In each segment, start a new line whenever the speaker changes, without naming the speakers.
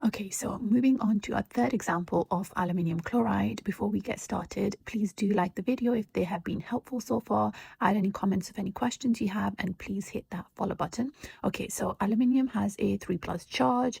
Okay, so moving on to our third example of aluminium chloride. Before we get started, please do like the video if they have been helpful so far. Add any comments of any questions you have, and please hit that follow button. Okay, so aluminium has a 3+ charge,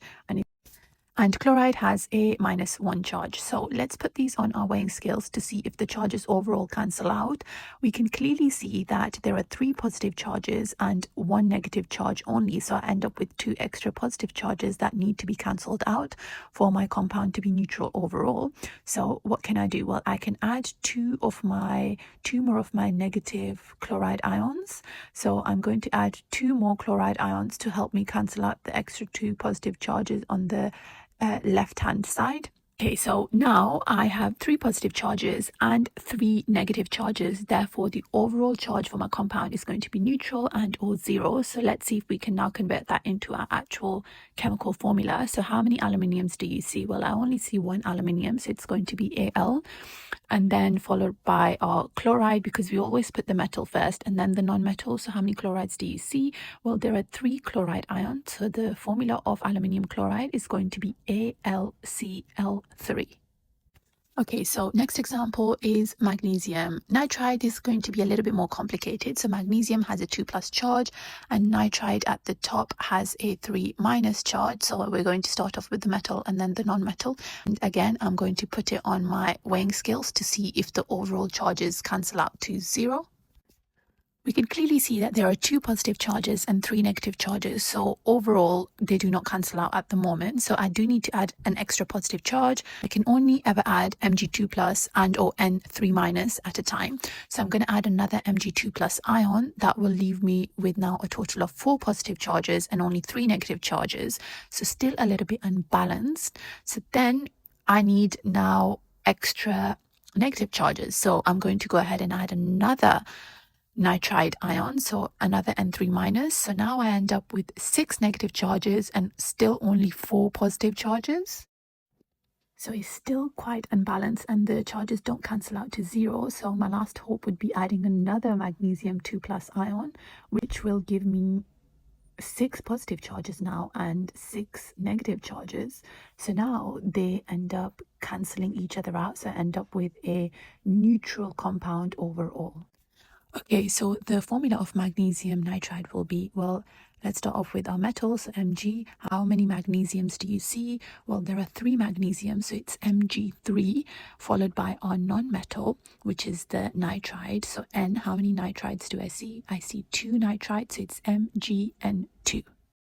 and chloride has a -1 charge. So let's put these on our weighing scales to see if the charges overall cancel out. We can clearly see that there are 3 positive charges and 1 negative charge only. So I end up with 2 extra positive charges that need to be cancelled out for my compound to be neutral overall. So what can I do? Well, I can add 2 more of my negative chloride ions. So I'm going to add 2 more chloride ions to help me cancel out the extra 2 positive charges on the left hand side. Okay, so now I have 3 positive charges and 3 negative charges. Therefore, the overall charge for my compound is going to be neutral and or 0. So let's see if we can now convert that into our actual chemical formula. So how many aluminiums do you see? Well, I only see 1 aluminium, so it's going to be Al, and then followed by our chloride, because we always put the metal first and then the non-metal. So how many chlorides do you see? Well, there are 3 chloride ions. So the formula of aluminium chloride is going to be AlCl3. Okay, so next example is magnesium nitride. This is going to be a little bit more complicated. So magnesium has a 2+ charge and nitride at the top has a 3- charge. So we're going to start off with the metal and then the non-metal. And again, I'm going to put it on my weighing scales to see if the overall charges cancel out to 0. We can clearly see that there are 2 positive charges and 3 negative charges. So overall, they do not cancel out at the moment. So I do need to add an extra positive charge. I can only ever add Mg2+ and or N3- at a time. So I'm going to add another Mg2+ ion. That will leave me with now a total of 4 positive charges and only 3 negative charges. So still a little bit unbalanced. So then I need now extra negative charges. So I'm going to go ahead and add another nitride ion, so another N3-. So now I end up with 6 negative charges and still only 4 positive charges. So it's still quite unbalanced and the charges don't cancel out to 0. So my last hope would be adding another magnesium 2+ ion, which will give me 6 positive charges now and 6 negative charges. So now they end up cancelling each other out. So I end up with a neutral compound overall. Okay, so the formula of magnesium nitride will be, well, let's start off with our metals, Mg. How many magnesiums do you see? Well, there are 3 magnesiums, so it's Mg3, followed by our non-metal, which is the nitride. So N, how many nitrides do I see? I see 2 nitrides, so it's Mgn2.